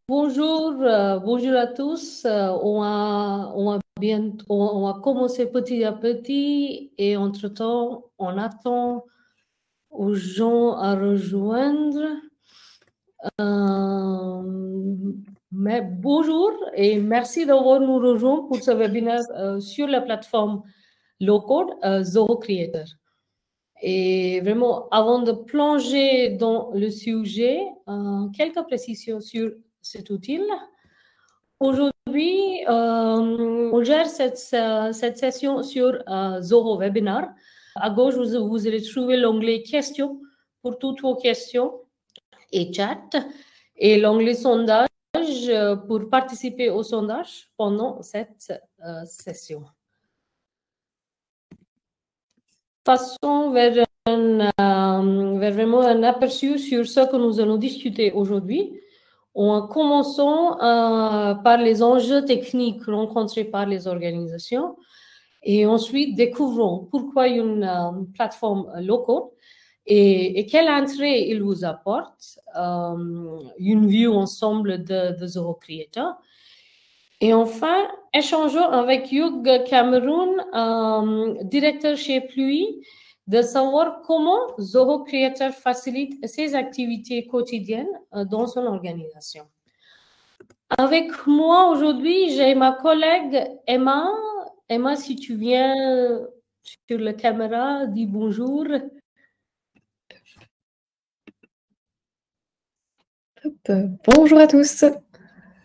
Bonjour, bonjour à tous. On va commencer petit à petit et entre-temps, on attend aux gens à rejoindre. Mais bonjour et merci d'avoir nous rejoint pour ce webinaire sur la plateforme Low Code Zoho Creator. Et vraiment, avant de plonger dans le sujet, quelques précisions sur cet outil. Aujourd'hui, on gère cette session sur Zoho Webinar. À gauche, vous allez trouver l'onglet questions pour toutes vos questions et chat et l'onglet sondage pour participer au sondage pendant cette session. Passons vers vraiment un aperçu sur ce que nous allons discuter aujourd'hui. En commençant par les enjeux techniques rencontrés par les organisations et ensuite découvrons pourquoi une plateforme low-code et quel intérêt il vous apporte, une vue ensemble de Zoho Creator. Et enfin, échangeons avec Hugh Cameron, directeur chez Pluie, de savoir comment Zoho Creator facilite ses activités quotidiennes dans son organisation. Avec moi aujourd'hui, j'ai ma collègue Emma. Emma, si tu viens sur la caméra, dis bonjour. Bonjour à tous.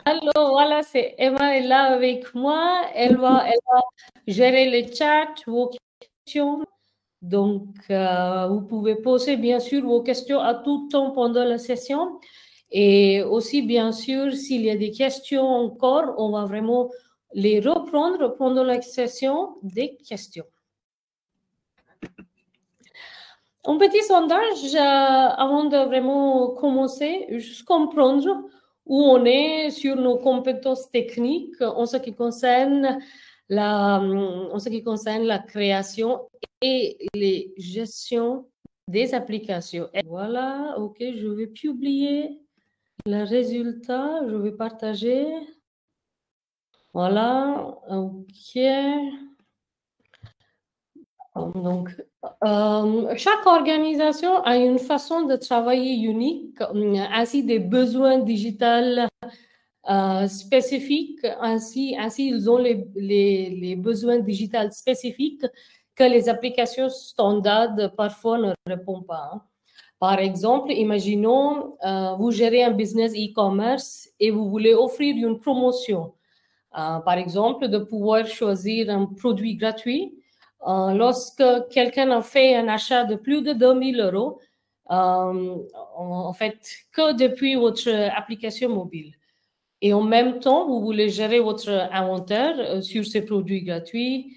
Alors voilà, c'est Emma est là avec moi. Elle va gérer le chat, vos questions. Donc, vous pouvez poser bien sûr vos questions à tout temps pendant la session. Et aussi, bien sûr, s'il y a des questions encore, on va vraiment les reprendre pendant la session des questions. Un petit sondage avant de vraiment commencer, juste comprendre où on est sur nos compétences techniques en ce qui concerne la création et les gestions des applications. Et voilà, ok, je vais publier le résultat, je vais partager. Voilà, ok. Donc, chaque organisation a une façon de travailler unique, ainsi des besoins digitaux spécifiques, ainsi ils ont les besoins digitaux spécifiques que les applications standards parfois ne répondent pas. Par exemple, imaginons, vous gérez un business e-commerce et vous voulez offrir une promotion. Par exemple, de pouvoir choisir un produit gratuit. Lorsque quelqu'un a fait un achat de plus de 2000 €, en fait, que depuis votre application mobile. Et en même temps, vous voulez gérer votre inventaire sur ces produits gratuits.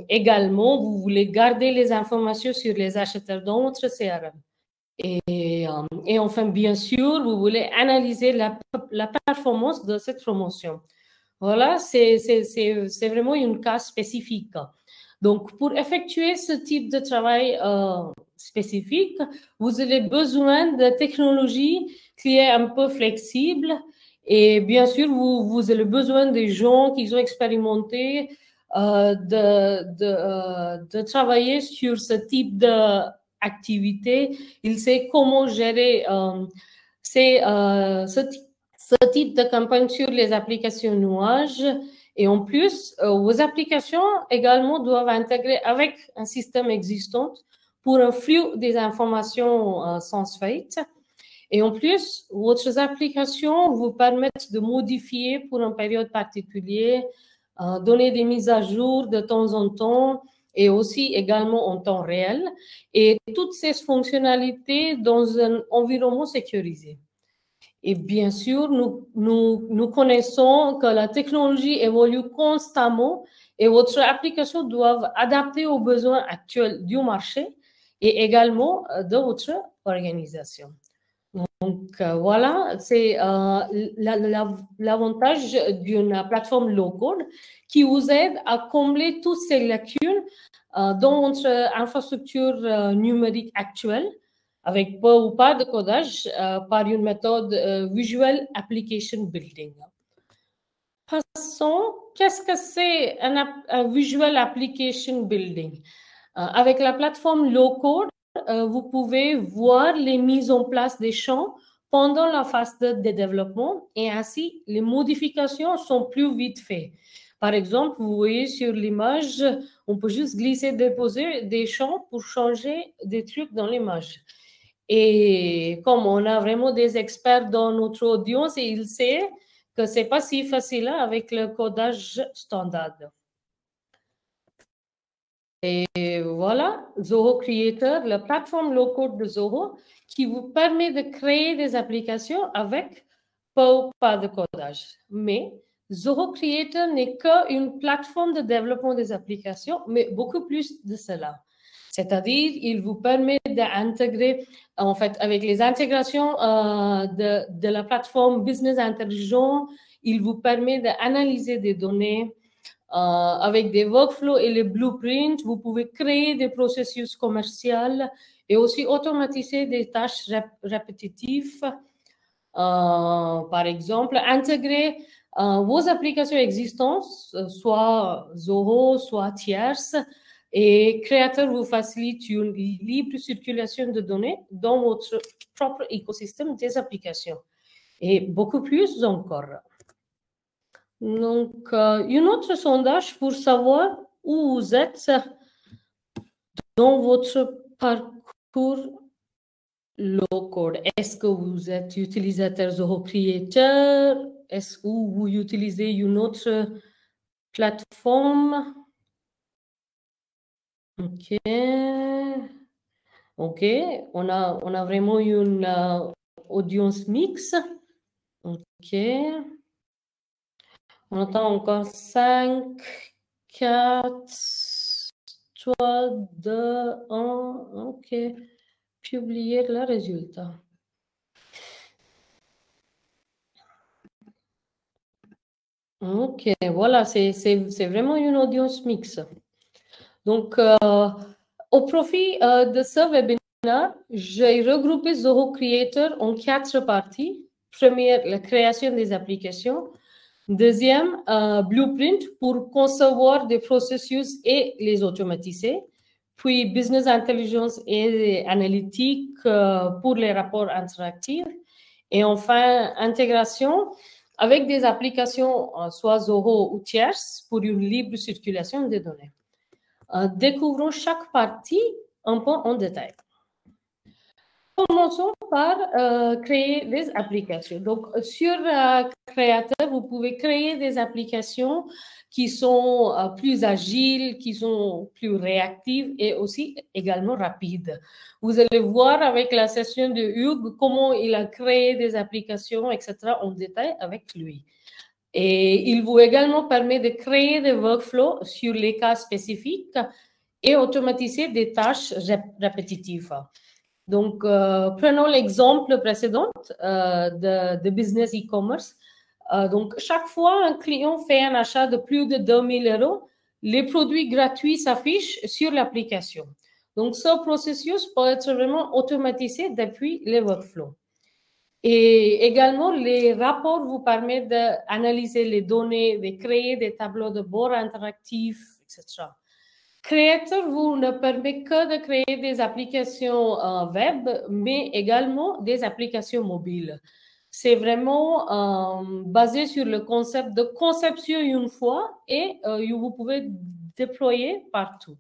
Également, vous voulez garder les informations sur les acheteurs dans votre CRM. Et enfin, bien sûr, vous voulez analyser la performance de cette promotion. Voilà, c'est vraiment une cas spécifique. Donc, pour effectuer ce type de travail spécifique, vous avez besoin de technologie qui est un peu flexible et bien sûr, vous avez besoin des gens qui ont expérimenté de travailler sur ce type d'activité. Ils savent comment gérer ce type de campagne sur les applications nuages. Et en plus, vos applications également doivent intégrer avec un système existant pour un flux des informations sans faille. Et en plus, votre application vous permettent de modifier pour une période particulière, donner des mises à jour de temps en temps et aussi également en temps réel. Et toutes ces fonctionnalités dans un environnement sécurisé. Et bien sûr, nous connaissons que la technologie évolue constamment et votre application doit adapter aux besoins actuels du marché et également de votre organisation. Donc, voilà, c'est l'avantage d'une plateforme low-code qui vous aide à combler toutes ces lacunes dans votre infrastructure numérique actuelle avec peu ou pas de codage par une méthode Visual Application Building. Passons, qu'est-ce que c'est un Visual Application Building? Avec la plateforme Low-Code, vous pouvez voir les mises en place des champs pendant la phase de développement et ainsi les modifications sont plus vite faites. Par exemple, vous voyez sur l'image, on peut juste glisser, déposer des champs pour changer des trucs dans l'image. Et comme on a vraiment des experts dans notre audience et ils savent que ce n'est pas si facile avec le codage standard. Et voilà, Zoho Creator, la plateforme low-code de Zoho, qui vous permet de créer des applications avec pas de codage. Mais Zoho Creator n'est qu'une plateforme de développement des applications, mais beaucoup plus de cela. C'est-à-dire, il vous permet d'intégrer, en fait, avec les intégrations de la plateforme Business Intelligence, il vous permet d'analyser des données avec des workflows et les blueprints. Vous pouvez créer des processus commerciaux et aussi automatiser des tâches répétitives. Par exemple, intégrer vos applications existantes, soit Zoho, soit tierces, et Creator vous facilite une libre circulation de données dans votre propre écosystème des applications. Et beaucoup plus encore. Donc, un autre sondage pour savoir où vous êtes dans votre parcours low-code. Est-ce que vous êtes utilisateur Zoho Creator? Est-ce que vous utilisez une autre plateforme? OK. OK. On a vraiment une audience mixte. OK. On entend encore 5, 4, 3, 2, 1. OK. Publier le résultat. OK, voilà, c'est vraiment une audience mixte. Donc, au profit de ce webinaire, j'ai regroupé Zoho Creator en 4 parties. Première, la création des applications. Deuxième, blueprint pour concevoir des processus et les automatiser. Puis, business intelligence et analytique pour les rapports interactifs. Et enfin, intégration avec des applications, soit Zoho ou tierces, pour une libre circulation des données. Découvrons chaque partie un peu en détail. Commençons par créer des applications. Donc, sur Creator, vous pouvez créer des applications qui sont plus agiles, qui sont plus réactives et aussi également rapides. Vous allez voir avec la session de Hugues comment il a créé des applications, etc. en détail avec lui. Et il vous également permet de créer des workflows sur les cas spécifiques et automatiser des tâches répétitives. Donc, prenons l'exemple précédent de business e-commerce. Donc, chaque fois un client fait un achat de plus de 2 000 €, les produits gratuits s'affichent sur l'application. Donc, ce processus peut être vraiment automatisé depuis les workflows. Et également, les rapports vous permettent d'analyser les données, de créer des tableaux de bord interactifs, etc. Creator vous ne permet que de créer des applications web, mais également des applications mobiles. C'est vraiment basé sur le concept de conception une fois et vous pouvez déployer partout.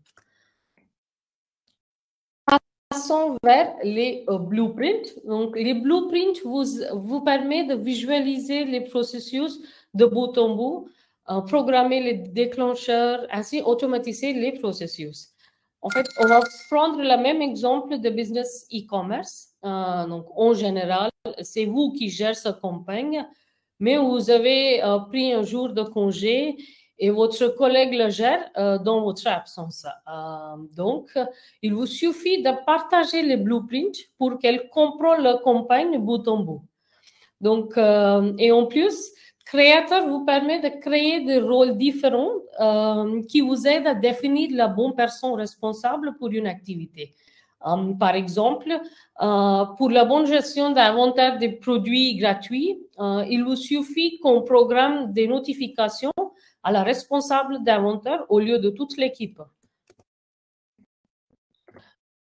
Passons vers les blueprints. Donc, les blueprints vous permettent de visualiser les processus de bout en bout, programmer les déclencheurs, ainsi automatiser les processus. En fait, on va prendre le même exemple de business e-commerce. Donc, en général, c'est vous qui gérez cette campagne, mais vous avez pris un jour de congé et votre collègue le gère dans votre absence. Donc, il vous suffit de partager les blueprints pour qu'elle comprenne la campagne bout en bout. Donc, et en plus, Creator vous permet de créer des rôles différents qui vous aident à définir la bonne personne responsable pour une activité. Par exemple, pour la bonne gestion d'inventaire des produits gratuits, il vous suffit qu'on programme des notifications à la responsable d'inventaire au lieu de toute l'équipe.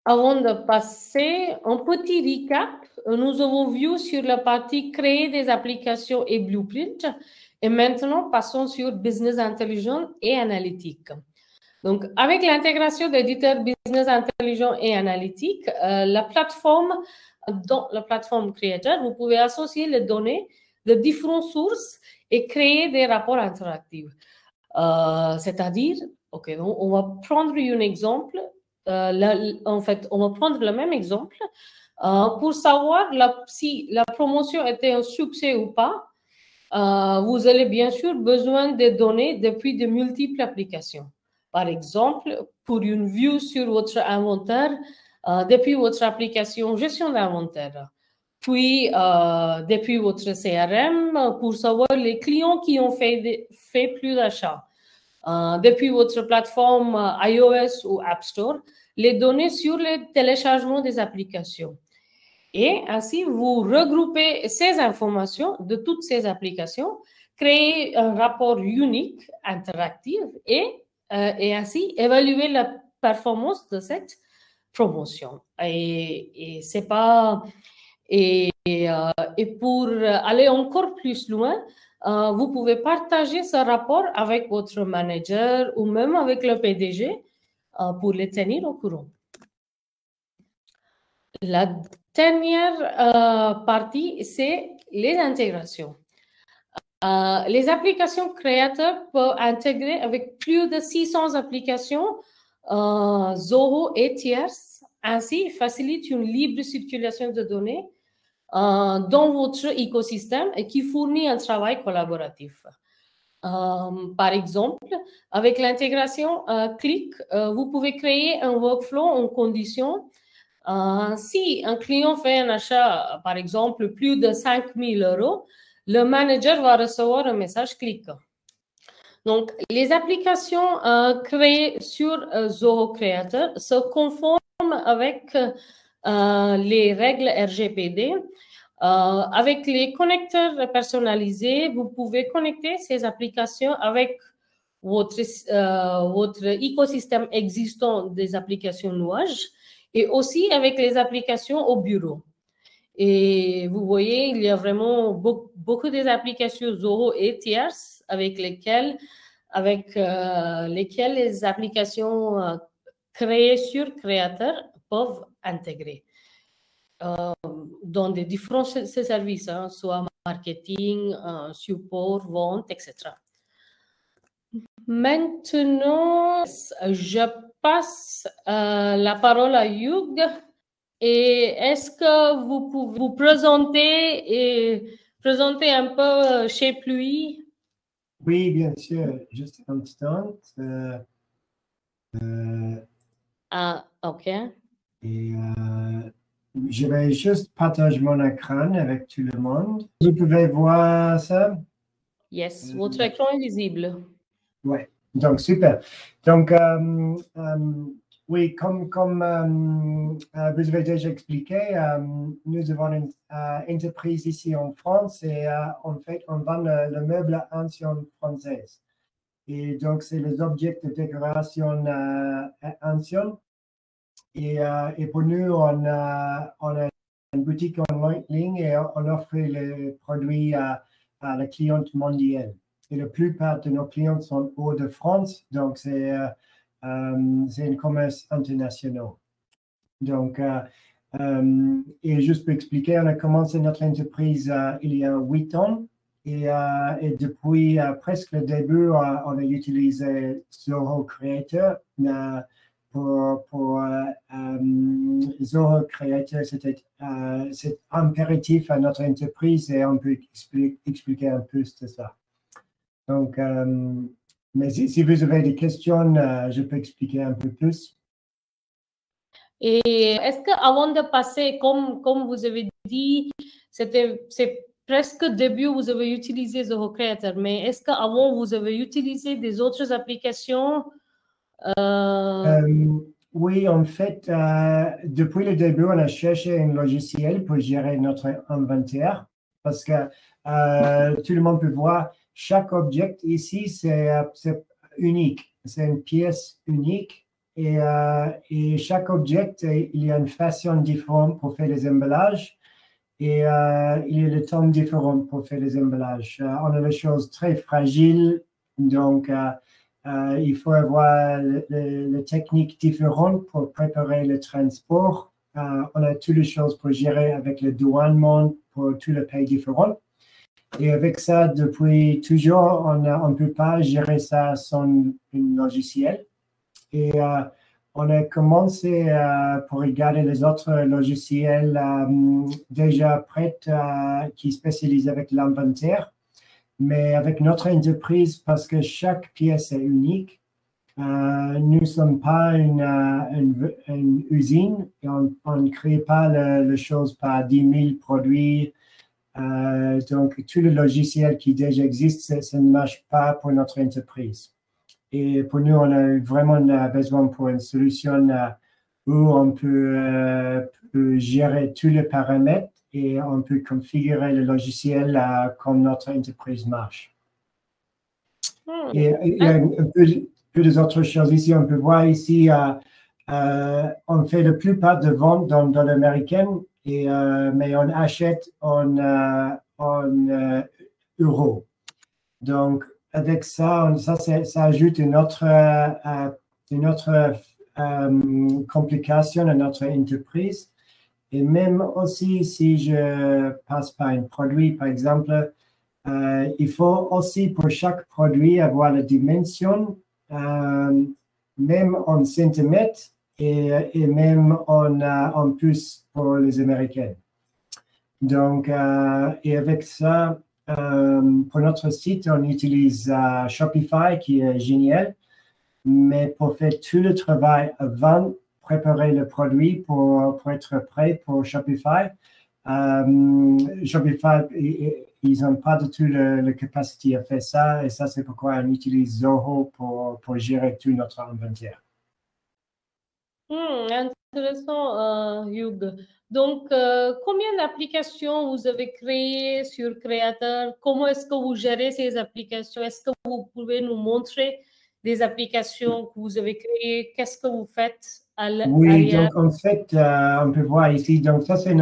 Avant de passer, un petit recap, nous avons vu sur la partie créer des applications et blueprint. Et maintenant, passons sur business intelligence et analytique. Donc, avec l'intégration d'éditeurs business intelligent et analytique, la plateforme Creator, vous pouvez associer les données de différentes sources et créer des rapports interactifs. C'est-à-dire, OK, donc on va prendre un exemple. En fait, on va prendre le même exemple pour savoir si la promotion était un succès ou pas. Vous avez bien sûr besoin de données depuis de multiples applications. Par exemple, pour une vue sur votre inventaire, depuis votre application gestion d'inventaire. Puis, depuis votre CRM, pour savoir les clients qui ont fait plus d'achats. Depuis votre plateforme iOS ou App Store, les données sur le téléchargement des applications. Et ainsi, vous regroupez ces informations de toutes ces applications, créez un rapport unique, interactif et ainsi évaluer la performance de cette promotion. Et c'est pas et pour aller encore plus loin, vous pouvez partager ce rapport avec votre manager ou même avec le PDG pour les tenir au courant. La dernière partie, c'est les intégrations. Les applications créateurs peuvent intégrer avec plus de 600 applications Zoho et tierces. Ainsi, facilite une libre circulation de données dans votre écosystème et qui fournit un travail collaboratif. Par exemple, avec l'intégration Click, vous pouvez créer un workflow en condition. Si un client fait un achat, par exemple, plus de 5 000 €, le manager va recevoir un message Click. Donc, les applications créées sur Zoho Creator se conforment avec les règles RGPD. Avec les connecteurs personnalisés, vous pouvez connecter ces applications avec votre écosystème existant des applications nuages et aussi avec les applications au bureau. Et vous voyez, il y a vraiment beaucoup des applications Zoho et tierces avec lesquelles les applications créées sur Creator peuvent intégrer dans des différents services, hein, soit marketing, support, vente, etc. Maintenant, je passe la parole à Hugh. Et est-ce que vous pouvez vous présenter un peu chez Pluie? Oui, bien sûr. Juste un instant. OK. Et je vais juste partager mon écran avec tout le monde. Vous pouvez voir ça? Yes, votre écran est visible. Oui, donc super. Donc, oui, comme vous avez déjà expliqué, nous avons une entreprise ici en France et en fait, on vend le meuble ancien français. Et donc, c'est les objets de décoration anciens. Et pour nous, on a une boutique en ligne et on offre les produits à la cliente mondiale. Et la plupart de nos clients sont hors de France, donc c'est un commerce international. Donc, et juste pour expliquer, on a commencé notre entreprise il y a 8 ans et depuis presque le début, on a utilisé Zoho Creator. Pour Zoho Creator, c'est impératif à notre entreprise et on peut expliquer un peu de ça. Donc, mais si vous avez des questions, je peux expliquer un peu plus. Et est-ce qu'avant de passer, comme vous avez dit, c'est presque début, vous avez utilisé Zoho Creator, mais est-ce qu'avant, vous avez utilisé des autres applications? Oui, en fait, depuis le début, on a cherché un logiciel pour gérer notre inventaire parce que tout le monde peut voir chaque objet ici, c'est unique. C'est une pièce unique et chaque objet, il y a une façon différente pour faire les emballages et il y a le temps différent pour faire les emballages. On a des choses très fragiles, donc il faut avoir les techniques différentes pour préparer le transport. On a toutes les choses pour gérer avec le douanement pour tous les pays différents. Et avec ça, depuis toujours, on ne peut pas gérer ça sans un logiciel. Et on a commencé pour regarder les autres logiciels déjà prêts qui spécialisent avec l'inventaire. Mais avec notre entreprise, parce que chaque pièce est unique, nous ne sommes pas une usine et on ne crée pas les choses par 10 000 produits. Donc, tout le logiciel qui déjà existe, ça ne marche pas pour notre entreprise. Et pour nous, on a vraiment besoin pour une solution où on peut gérer tous les paramètres et on peut configurer le logiciel comme notre entreprise marche. Et il y a un peu des autres choses ici. On peut voir ici, on fait la plupart de ventes dans le dollar américain, mais on achète en euros. Donc, avec ça, ça ajoute une autre complication à notre entreprise. Et même aussi, si je passe par un produit, par exemple, il faut aussi pour chaque produit avoir la dimension, même en centimètres et même en pouces pour les Américains. Donc, et avec ça, pour notre site, on utilise Shopify qui est génial, mais pour faire tout le travail avant préparer le produit pour être prêt pour Shopify. Shopify, ils n'ont pas du tout la capacité à faire ça et ça, c'est pourquoi on utilise Zoho pour gérer tout notre inventaire. Intéressant, Hugues. Donc, combien d'applications vous avez créées sur Creator? Comment est-ce que vous gérez ces applications? Est-ce que vous pouvez nous montrer des applications que vous avez créées? Qu'est-ce que vous faites à l'arrière? Oui, donc en fait, on peut voir ici, donc ça c'est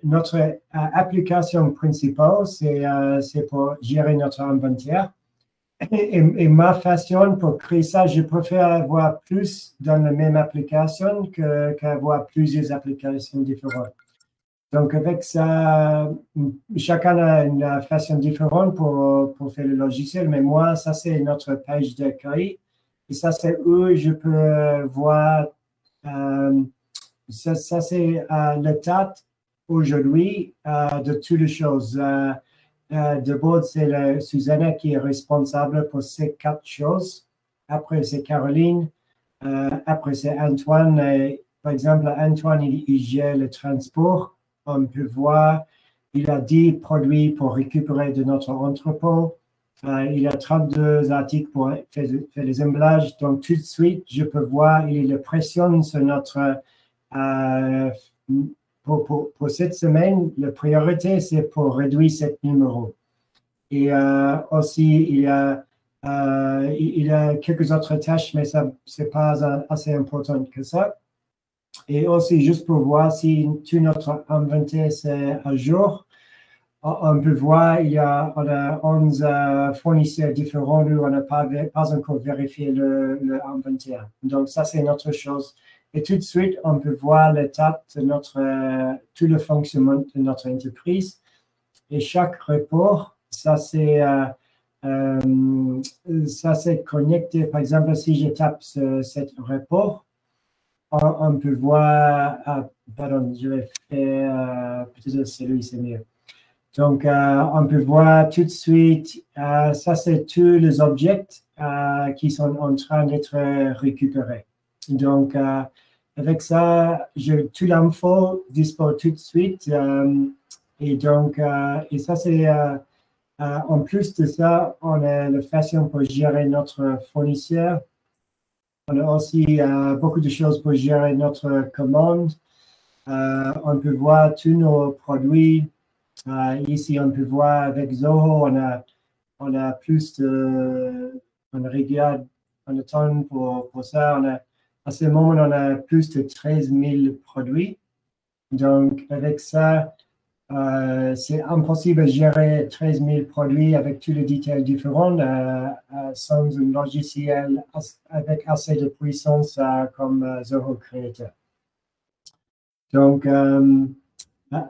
notre application principale, c'est pour gérer notre inventaire. Et ma façon pour créer ça, je préfère avoir plus dans la même application qu'avoir plusieurs applications différentes. Donc, avec ça, chacun a une façon différente pour faire le logiciel, mais moi, ça, c'est notre page d'accueil. Et ça, c'est où je peux voir, ça c'est l'état aujourd'hui de toutes les choses. D'abord, c'est Susanna qui est responsable pour ces 4 choses. Après, c'est Caroline. Après, c'est Antoine. Par exemple, Antoine, il gère le transport. On peut voir, il a 10 produits pour récupérer de notre entrepôt. Il a 32 articles pour faire les emballages. Donc, tout de suite, je peux voir, il y a la pression sur notre... Pour cette semaine, la priorité, c'est pour réduire ce numéro. Et aussi, il y a quelques autres tâches, mais ce n'est pas assez important que ça. Et aussi, juste pour voir si tout notre inventaire est à jour, on peut voir, on a 11 fournisseurs différents où on n'a pas encore vérifié l'inventaire. Donc, ça, c'est une autre chose. Et tout de suite, on peut voir l'état de tout le fonctionnement de notre entreprise. Et chaque report, ça c'est connecté. Par exemple, si je tape cet report, on peut voir, pardon, je vais faire, peut-être celui c'est mieux. Donc, on peut voir tout de suite, ça c'est tous les objets qui sont en train d'être récupérés. Donc, avec ça, j'ai tout l'info dispo tout de suite. Et donc, et ça, c'est en plus de ça, on a la façon pour gérer notre fournisseur. On a aussi beaucoup de choses pour gérer notre commande. On peut voir tous nos produits. Ici, on peut voir avec Zoho, on a plus de... On regarde, on attend pour ça. À ce moment, on a plus de 13 000 produits. Donc, avec ça, c'est impossible de gérer 13 000 produits avec tous les détails différents sans un logiciel avec assez de puissance comme Zoho Creator. Donc,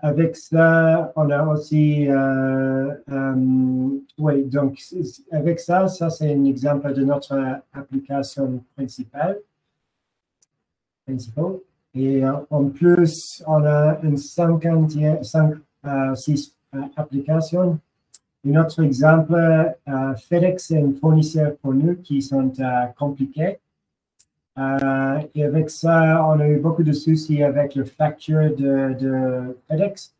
avec ça, on a aussi, oui, donc avec ça c'est un exemple de notre application principale. Et en plus, on a une 56 applications. Un autre exemple, FedEx est un fournisseur pour nous qui sont compliqués. Et avec ça, on a eu beaucoup de soucis avec le facture de FedEx.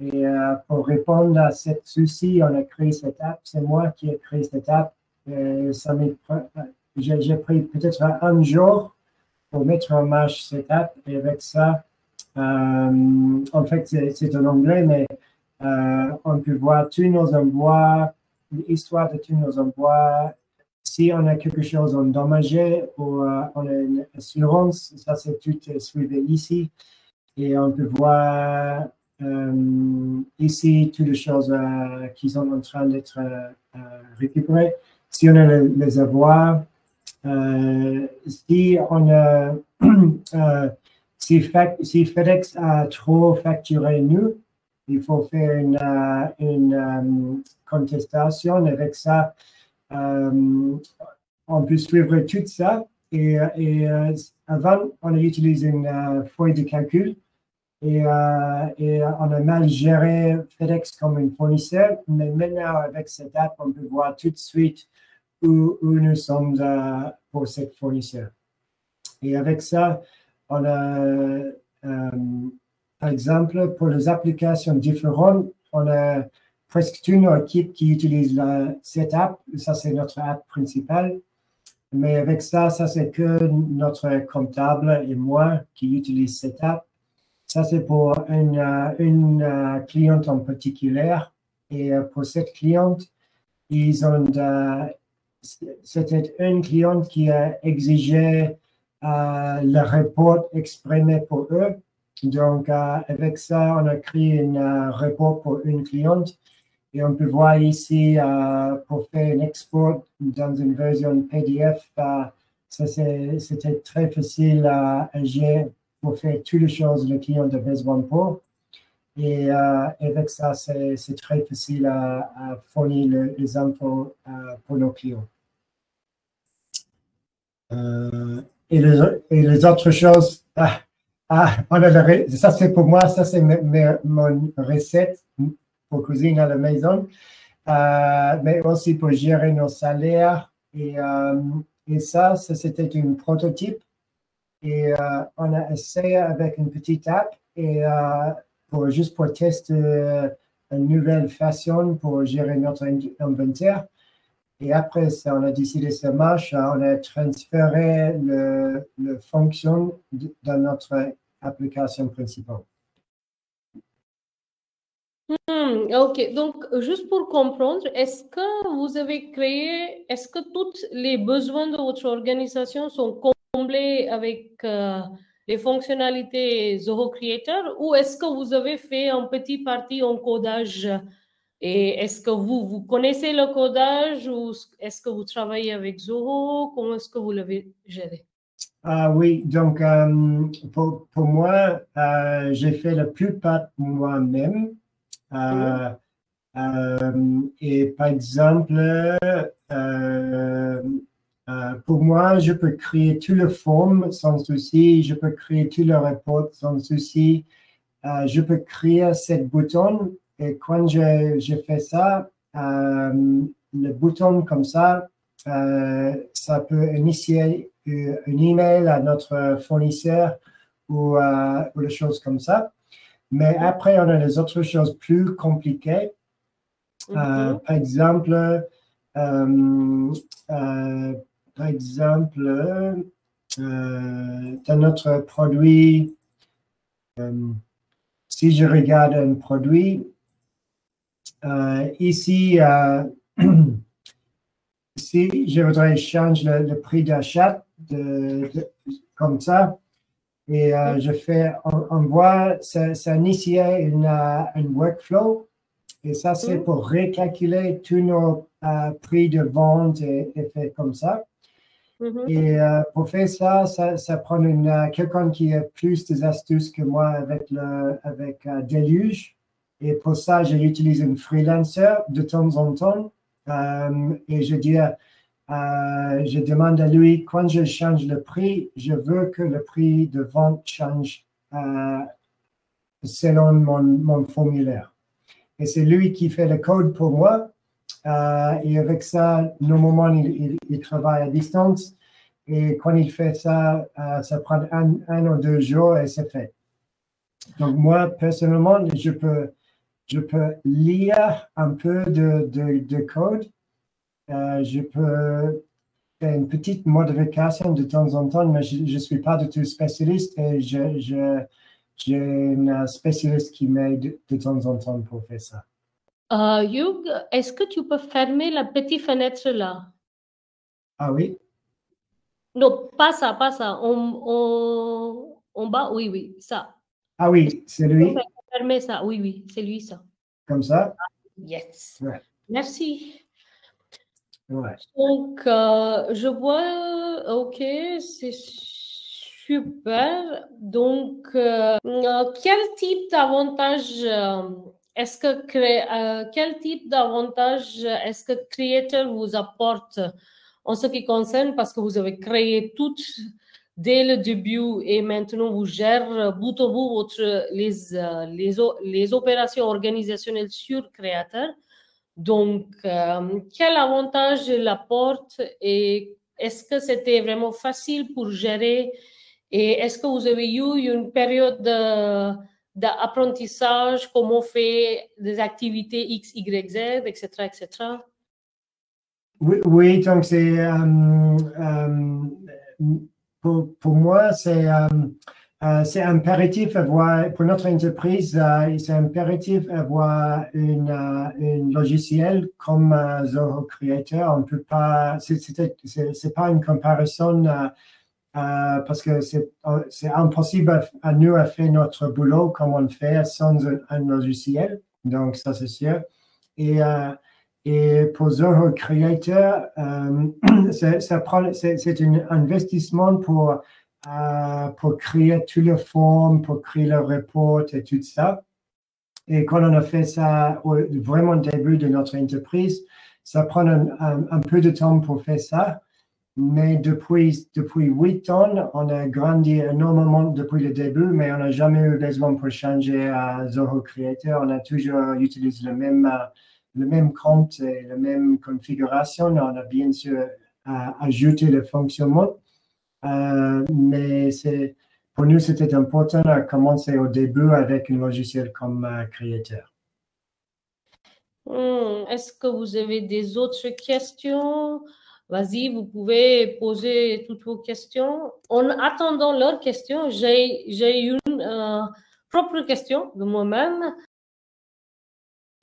Et pour répondre à ce souci, on a créé cette app. C'est moi qui ai créé cette app. J'ai pris peut-être un jour pour mettre en marche cette app. Et avec ça, en fait, c'est en anglais, mais on peut voir tous nos envois, l'histoire de tous nos envois. Si on a quelque chose endommagé ou on a une assurance, ça c'est tout suivi ici. Et on peut voir ici toutes les choses qui sont en train d'être récupérées. Si on a les avoirs, si on a si FedEx a trop facturé nous, il faut faire une contestation. Avec ça, on peut suivre tout ça. Et avant, on a utilisé une feuille de calcul et on a mal géré FedEx comme un fournisseur. Mais maintenant, avec cette app, on peut voir tout de suite où nous sommes pour ce fournisseur. Et avec ça, on a, par exemple, pour les applications différentes, on a presque toute nos équipes qui utilisent cette app. Ça, c'est notre app principale. Mais avec ça, c'est que notre comptable et moi qui utilisent cette app. Ça, c'est pour une cliente en particulier. Et pour cette cliente, c'était une cliente qui a exigé le report exprimé pour eux. Donc, avec ça, on a créé un report pour une cliente. Et on peut voir ici, pour faire un export dans une version PDF, c'était très facile à gérer pour faire toutes les choses que le client a besoin pour. Et avec ça, c'est très facile à fournir les infos pour nos clients. Et les autres choses, ça c'est pour moi, ça c'est mon recette pour cuisiner à la maison, mais aussi pour gérer nos salaires. Et ça c'était un prototype. Et on a essayé avec une petite app et juste pour tester une nouvelle façon pour gérer notre inventaire. Et après ça, on a décidé que ça marche. On a transféré le fonction dans notre application principale. Ok, donc juste pour comprendre, est-ce que tous les besoins de votre organisation sont comblés avec les fonctionnalités Zoho Creator ou est-ce que vous avez fait un petit partie en codage? Et est-ce que vous connaissez le codage ou est-ce que vous travaillez avec Zoho? Comment est-ce que vous l'avez géré? Oui, donc pour moi, j'ai fait la plupart moi-même. Et par exemple, pour moi, je peux créer tout le forme sans souci, je peux créer tout le report sans souci, je peux créer cette bouton et quand je fais ça, le bouton comme ça peut initier un email à notre fournisseur ou des choses comme ça. Mais après, on a les autres choses plus compliquées. Par exemple, dans notre produit, si je regarde un produit, ici, si je voudrais changer le prix d'achat comme ça, et je fais, on voit, ça initie un workflow, et ça c'est pour recalculer tous nos prix de vente et fait comme ça. Et pour faire ça, ça prend quelqu'un qui a plus des astuces que moi avec Deluge. Et pour ça, j'utilise un freelancer de temps en temps. Et je demande à lui, quand je change le prix, je veux que le prix de vente change selon mon formulaire. Et c'est lui qui fait le code pour moi. Et avec ça, normalement, il travaille à distance. Et quand il fait ça, ça prend un ou 2 jours et c'est fait. Donc moi, personnellement, je peux lire un peu de code. Je peux faire une petite modification de temps en temps, mais je ne suis pas du tout spécialiste et j'ai un spécialiste qui m'aide de temps en temps pour faire ça. Hugh, est-ce que tu peux fermer la petite fenêtre là? Ah oui? Non, pas ça, pas ça. En bas, oui, ça. Ah oui, c'est lui. Fermer ça, oui, c'est lui, ça. Comme ça? Yes. Ouais. Merci. Ouais. Donc, je vois, ok, c'est super. Donc, quel type d'avantage quel type d'avantage est-ce que Creator vous apporte en ce qui concerne, parce que vous avez créé tout dès le début et maintenant vous gérez bout à bout les opérations organisationnelles sur Creator. Donc, quel avantage il apporte et est-ce que c'était vraiment facile pour gérer et est-ce que vous avez eu une période d'apprentissage, comment on fait des activités X, Y, Z, etc., etc.? Oui, donc c'est pour moi, c'est impératif pour notre entreprise, c'est impératif d'avoir un logiciel comme Zoho Creator. On peut pas, c'est pas une comparaison parce que c'est impossible à nous à faire notre boulot comme on fait sans un logiciel. Donc ça c'est sûr. Et pour Zoho Creator, c'est un investissement pour créer toutes les formes, pour créer le report et tout ça. Et quand on a fait ça vraiment au début de notre entreprise, ça prend un peu de temps pour faire ça. Mais depuis 8 ans, on a grandi énormément depuis le début, mais on n'a jamais eu besoin pour changer à Zoho Creator. On a toujours utilisé le même compte et la même configuration. On a bien sûr ajouté le fonctionnement. Mais pour nous, c'était important de commencer au début avec un logiciel comme Creator. Est-ce que vous avez des autres questions? Vas-y, vous pouvez poser toutes vos questions. En attendant leurs questions, j'ai une propre question de moi-même.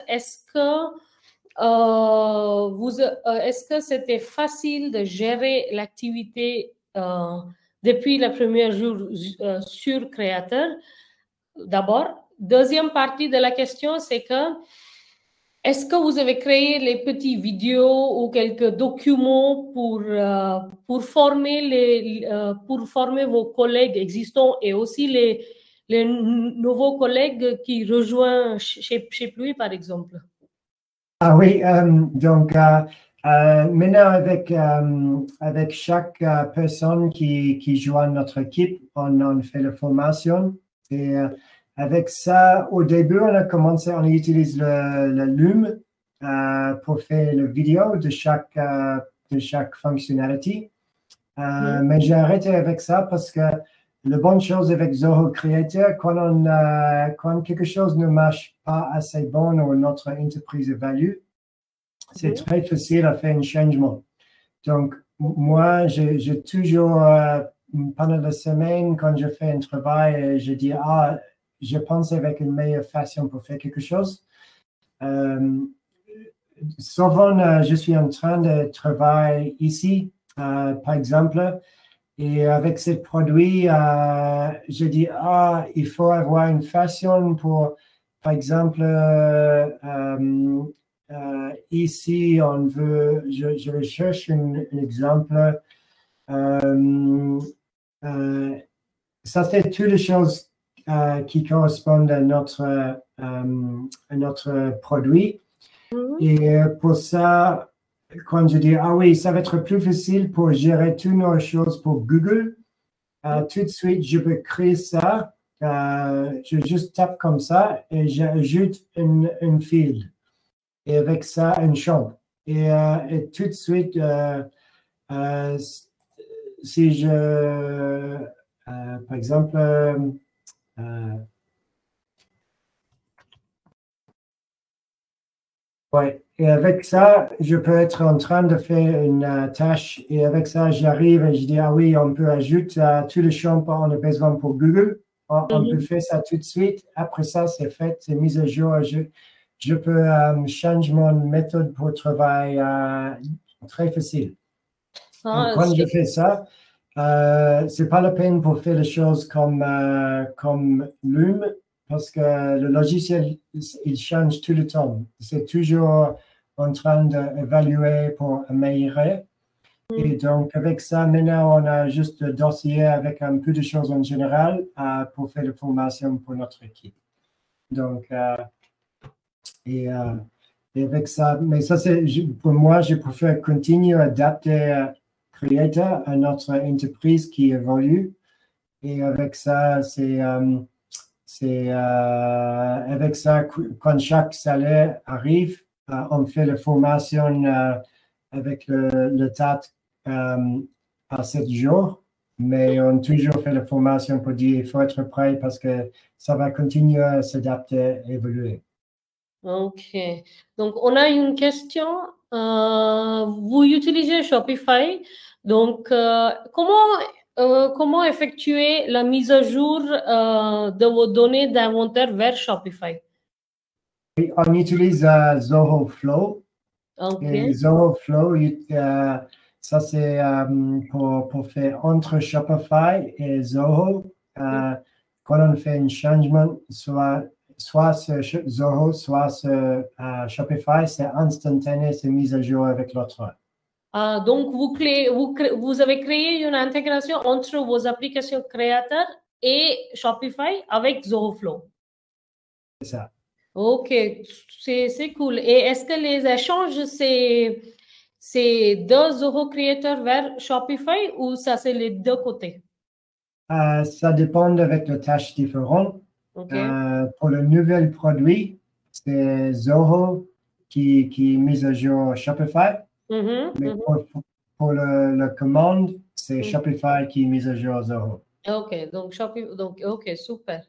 Est-ce que c'était facile de gérer l'activité depuis le premier jour sur Creator? D'abord. Deuxième partie de la question, c'est que est-ce que vous avez créé les petites vidéos ou quelques documents pour former vos collègues existants et aussi les nouveaux collègues qui rejoignent chez lui, par exemple? Ah oui, donc maintenant avec chaque personne qui joint notre équipe, on fait la formation. Et avec ça, au début, on utilise le Loom pour faire la vidéo de chaque fonctionnalité. Mais j'ai arrêté avec ça parce que la bonne chose avec Zoho Creator, quand quelque chose ne marche pas assez bon ou notre entreprise évalue, c'est très facile à faire un changement. Donc, moi, j'ai toujours pendant la semaine, quand je fais un travail, je dis, ah, je pense avec une meilleure façon pour faire quelque chose. Souvent, je suis en train de travailler ici, par exemple, et avec ce produit, je dis, ah, il faut avoir une façon pour, par exemple, ici, on veut, je recherche un exemple. Ça, c'est toutes les choses qui correspondent à notre produit. Et pour ça, quand je dis, ah oui, ça va être plus facile pour gérer toutes nos choses pour Google, tout de suite, je peux créer ça. Je juste tape comme ça et j'ajoute une field. Et avec ça, une chambre. Et tout de suite, si je, par exemple, ouais, et avec ça, je peux être en train de faire une tâche et avec ça, j'arrive et je dis, ah oui, on peut ajouter tous les champs qu'on a besoin pour Google. On peut faire ça tout de suite. Après ça, c'est fait, c'est mis à jour. Je peux changer mon méthode pour travail très facile. Quand je fais ça, c'est pas la peine pour faire les choses comme Loom parce que le logiciel, il change tout le temps. C'est toujours en train d'évaluer pour améliorer. Et donc, avec ça, maintenant, on a juste le dossier avec un peu de choses en général pour faire la formation pour notre équipe. Donc, et avec ça, mais ça, c'est pour moi, je préfère continuer à adapter Creator à notre entreprise qui évolue. Et avec ça, c'est avec ça, quand chaque salaire arrive, on fait la formation avec le TAT à 7 jours, mais on toujours fait la formation pour dire il faut être prêt parce que ça va continuer à s'adapter, évoluer. Ok. Donc, on a une question. Vous utilisez Shopify. Donc, comment effectuer la mise à jour de vos données d'inventaire vers Shopify? Oui, on utilise Zoho Flow. Okay. Et Zoho Flow, ça c'est pour faire entre Shopify et Zoho. Quand on fait un changement, soit sur Zoho, soit sur Shopify, c'est instantané, c'est mis à jour avec l'autre. Donc, vous avez créé une intégration entre vos applications créateurs et Shopify avec Zoho Flow. C'est ça. Ok, c'est cool. Et est-ce que les échanges, c'est de Zoho Creator vers Shopify ou ça, c'est les deux côtés? Ça dépend avec les tâches différentes. Okay. Pour le nouvel produit, c'est Zoho qui est mis à jour Shopify. Mais pour la commande, c'est Shopify qui est mis à jour Zoho. Ok, donc ok, super.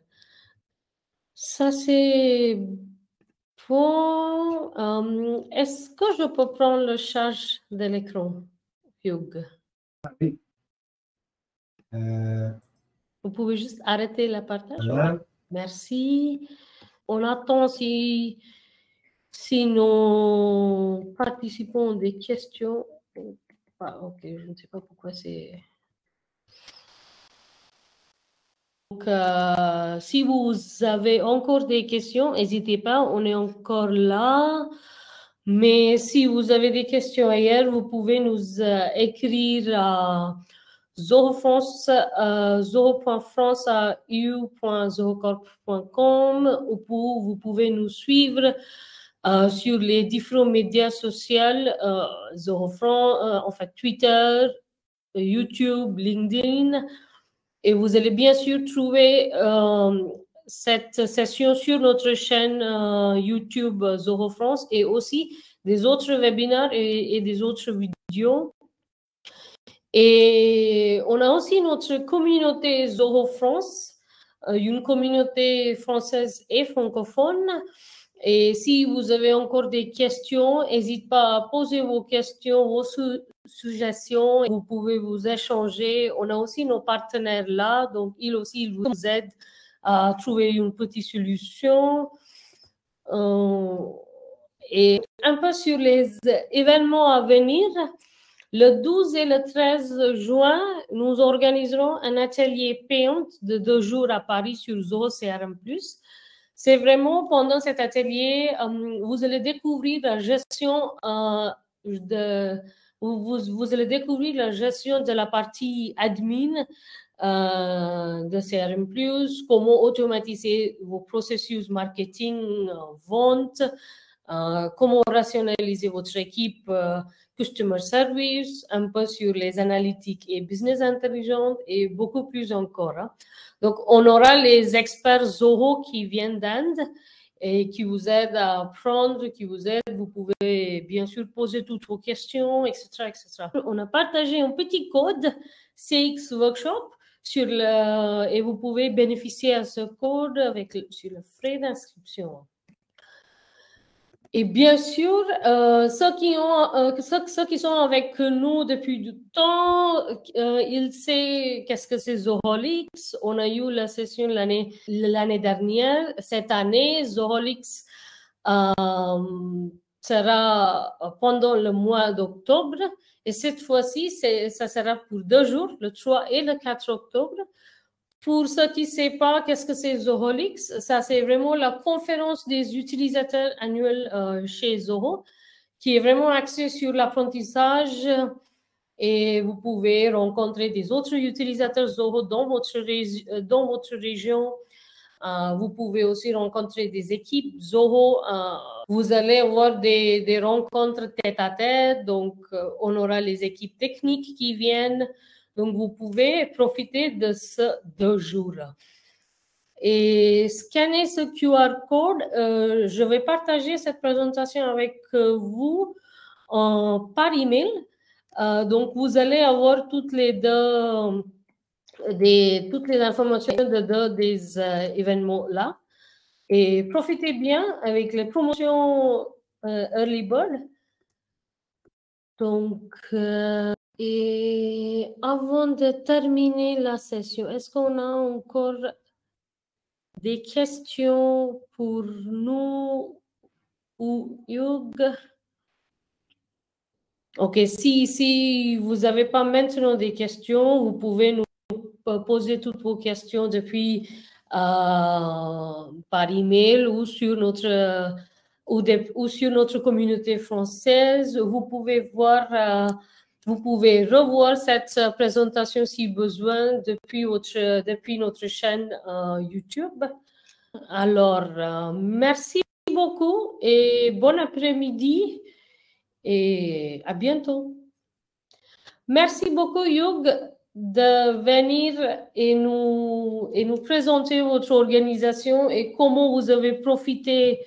Ça, c'est bon. Est-ce que je peux prendre le charge de l'écran, Hugh? Oui. Vous pouvez juste arrêter le partage. Voilà. Merci. On attend si nos participants ont des questions. Ok, je ne sais pas pourquoi c'est... Donc, si vous avez encore des questions, n'hésitez pas, on est encore là. Mais si vous avez des questions ailleurs, vous pouvez nous écrire à zohofrance, zoho.france@eu.zohocorp.com ou vous pouvez nous suivre sur les différents médias sociaux, Zohofrance, en fait Twitter, YouTube, LinkedIn. Et vous allez bien sûr trouver cette session sur notre chaîne YouTube Zoho France et aussi des autres webinaires et des autres vidéos. Et on a aussi notre communauté Zoho France, une communauté française et francophone. Et si vous avez encore des questions, n'hésitez pas à poser vos questions, vos suggestions. Vous pouvez vous échanger. On a aussi nos partenaires là, donc ils aussi ils vous aident à trouver une petite solution. Et un peu sur les événements à venir. Le 12 et le 13 juin, nous organiserons un atelier payant de 2 jours à Paris sur Zoho CRM+. C'est vraiment pendant cet atelier, vous allez découvrir la gestion vous allez découvrir la gestion de la partie admin de CRM+, comment automatiser vos processus marketing, vente, comment rationaliser votre équipe Customer Service, un peu sur les analytiques et business intelligence et beaucoup plus encore. Hein. Donc, on aura les experts Zoho qui viennent d'Inde et qui vous aident à apprendre, qui vous aident. Vous pouvez bien sûr poser toutes vos questions, etc., etc. On a partagé un petit code CX Workshop et vous pouvez bénéficier de ce code sur le frais d'inscription. Et bien sûr, ceux qui sont avec nous depuis du temps, ils savent qu'est-ce que c'est Zoholix. On a eu la session l'année dernière. Cette année, Zoholix sera pendant le mois d'octobre. Et cette fois-ci, ça sera pour 2 jours, le 3 et le 4 octobre. Pour ceux qui ne savent pas qu'est-ce que c'est Zoholix, ça c'est vraiment la conférence des utilisateurs annuelle chez Zoho, qui est vraiment axée sur l'apprentissage et vous pouvez rencontrer des autres utilisateurs Zoho dans votre région. Vous pouvez aussi rencontrer des équipes Zoho. Vous allez avoir des rencontres tête à tête, donc on aura les équipes techniques qui viennent. Donc, vous pouvez profiter de ces 2 jours. Et scanner ce QR code, je vais partager cette présentation avec vous par email. Donc, vous allez avoir toutes les informations des événements-là. Et profitez bien avec les promotions Early Bird. Donc, et avant de terminer la session, est-ce qu'on a encore des questions pour nous ou Hugh? Ok, si vous n'avez pas maintenant des questions, vous pouvez nous poser toutes vos questions depuis par email ou sur notre communauté française. Vous pouvez revoir cette présentation si besoin depuis notre chaîne YouTube. Alors, merci beaucoup et bon après-midi et à bientôt. Merci beaucoup, Hugh, de venir et nous présenter votre organisation et comment vous avez profité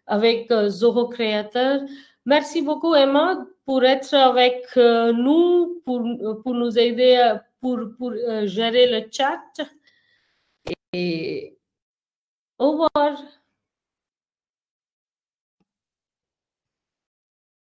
avec Zoho Créateur. Merci beaucoup, Emma, pour être avec nous, pour nous aider pour gérer le chat. Et au revoir.